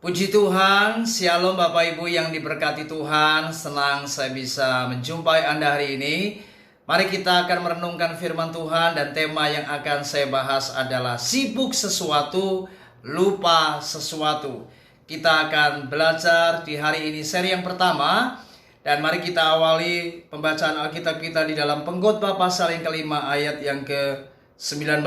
Puji Tuhan, Shalom Bapak Ibu yang diberkati Tuhan. Senang saya bisa menjumpai Anda hari ini. Mari kita akan merenungkan firman Tuhan, dan tema yang akan saya bahas adalah sibuk sesuatu, lupa sesuatu. Kita akan belajar di hari ini seri yang pertama, dan mari kita awali pembacaan Alkitab kita di dalam Pengkhotbah pasal yang kelima ayat yang ke-19.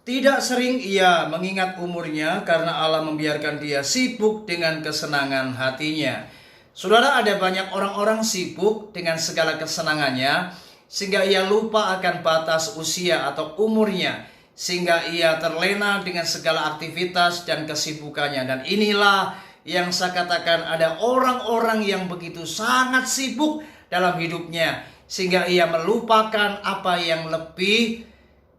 Tidak sering ia mengingat umurnya karena Allah membiarkan dia sibuk dengan kesenangan hatinya. Saudara, ada banyak orang-orang sibuk dengan segala kesenangannya sehingga ia lupa akan batas usia atau umurnya, sehingga ia terlena dengan segala aktivitas dan kesibukannya. Dan inilah yang saya katakan, ada orang-orang yang begitu sangat sibuk dalam hidupnya sehingga ia melupakan apa yang lebih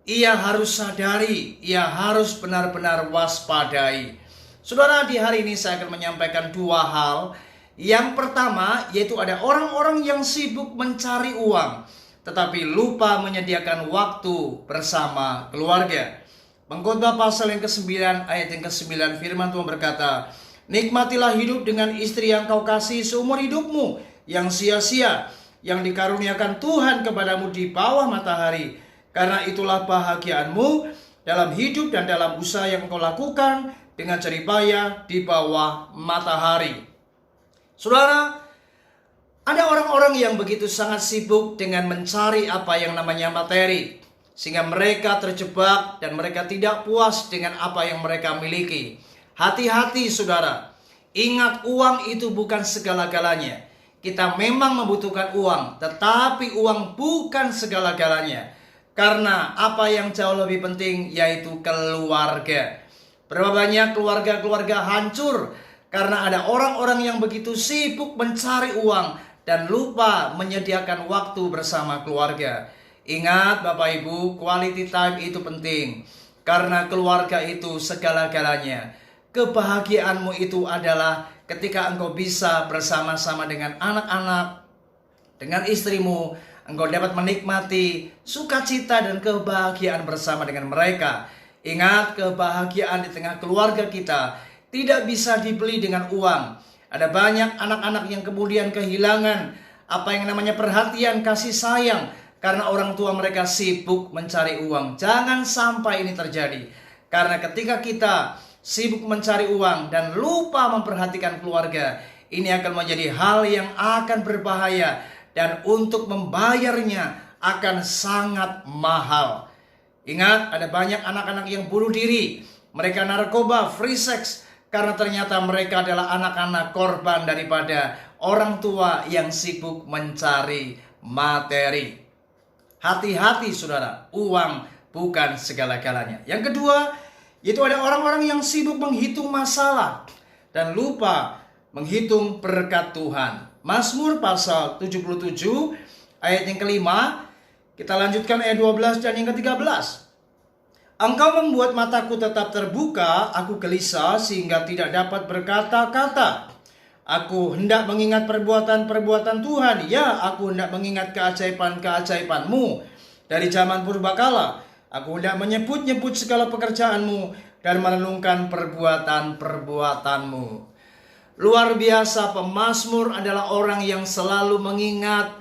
ia harus sadari, ia harus benar-benar waspadai. Saudara, di hari ini saya akan menyampaikan dua hal. Yang pertama, yaitu ada orang-orang yang sibuk mencari uang, tetapi lupa menyediakan waktu bersama keluarga. Pengkhotbah pasal yang ke-9 ayat yang ke-9, firman Tuhan berkata, "Nikmatilah hidup dengan istri yang kau kasih seumur hidupmu, yang sia-sia, yang dikaruniakan Tuhan kepadamu di bawah matahari. Karena itulah bahagiaanmu dalam hidup dan dalam usaha yang kau lakukan dengan jerih payah di bawah matahari." Saudara, ada orang-orang yang begitu sangat sibuk dengan mencari apa yang namanya materi, sehingga mereka terjebak dan mereka tidak puas dengan apa yang mereka miliki. Hati-hati saudara, ingat, uang itu bukan segala-galanya. Kita memang membutuhkan uang, tetapi uang bukan segala-galanya. Karena apa yang jauh lebih penting yaitu keluarga. Berapa banyak keluarga-keluarga hancur karena ada orang-orang yang begitu sibuk mencari uang dan lupa menyediakan waktu bersama keluarga. Ingat Bapak Ibu, quality time itu penting. Karena keluarga itu segala-galanya. Kebahagiaanmu itu adalah ketika engkau bisa bersama-sama dengan anak-anak, dengan istrimu. Engkau dapat menikmati sukacita dan kebahagiaan bersama dengan mereka. Ingat, kebahagiaan di tengah keluarga kita tidak bisa dibeli dengan uang. Ada banyak anak-anak yang kemudian kehilangan apa yang namanya perhatian, kasih sayang, karena orang tua mereka sibuk mencari uang. Jangan sampai ini terjadi. Karena ketika kita sibuk mencari uang dan lupa memperhatikan keluarga, ini akan menjadi hal yang akan berbahaya. Dan untuk membayarnya akan sangat mahal. Ingat, ada banyak anak-anak yang bunuh diri. Mereka narkoba, free sex, karena ternyata mereka adalah anak-anak korban daripada orang tua yang sibuk mencari materi. Hati-hati saudara, uang bukan segala-galanya. Yang kedua, yaitu ada orang-orang yang sibuk menghitung masalah dan lupa menghitung berkat Tuhan. Mazmur pasal 77 ayat yang kelima. Kita lanjutkan ayat 12 dan yang ke-13. "Engkau membuat mataku tetap terbuka, aku gelisah sehingga tidak dapat berkata-kata. Aku hendak mengingat perbuatan-perbuatan Tuhan, ya, aku hendak mengingat keajaiban-keajaiban-Mu dari zaman purbakala. Aku hendak menyebut-nyebut segala pekerjaan-Mu dan merenungkan perbuatan-perbuatan-Mu." Luar biasa, pemazmur adalah orang yang selalu mengingat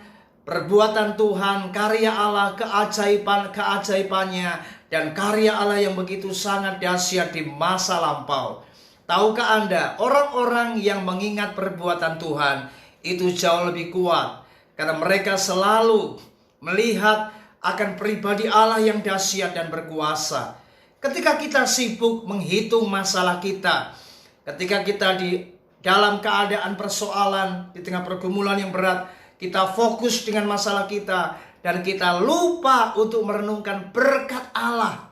perbuatan Tuhan, karya Allah, keajaiban-keajaibannya, dan karya Allah yang begitu sangat dahsyat di masa lampau. Tahukah Anda, orang-orang yang mengingat perbuatan Tuhan itu jauh lebih kuat, karena mereka selalu melihat akan pribadi Allah yang dahsyat dan berkuasa. Ketika kita sibuk menghitung masalah kita, ketika kita dalam keadaan persoalan, di tengah pergumulan yang berat, kita fokus dengan masalah kita dan kita lupa untuk merenungkan berkat Allah.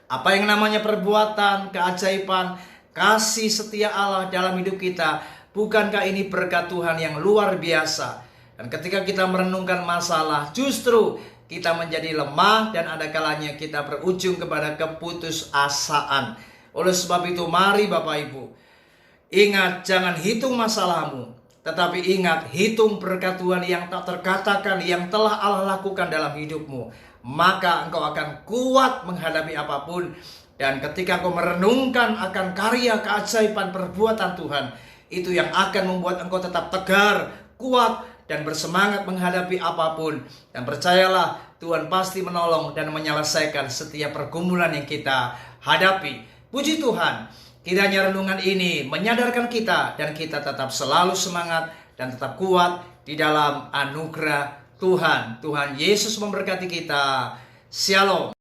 Apa yang namanya perbuatan, keajaiban, kasih setia Allah dalam hidup kita, bukankah ini berkat Tuhan yang luar biasa? Dan ketika kita merenungkan masalah, justru kita menjadi lemah dan ada kalanya kita berujung kepada keputusasaan. Oleh sebab itu, mari Bapak Ibu, ingat, jangan hitung masalahmu, tetapi ingat, hitung berkat Tuhan yang tak terkatakan yang telah Allah lakukan dalam hidupmu. maka engkau akan kuat menghadapi apapun. Dan ketika engkau merenungkan akan karya keajaiban perbuatan Tuhan, itu yang akan membuat engkau tetap tegar, kuat, dan bersemangat menghadapi apapun. Dan percayalah, Tuhan pasti menolong dan menyelesaikan setiap pergumulan yang kita hadapi. Puji Tuhan, kiranya renungan ini menyadarkan kita dan kita tetap selalu semangat dan tetap kuat di dalam anugerah Tuhan. Tuhan Yesus memberkati kita. Shalom.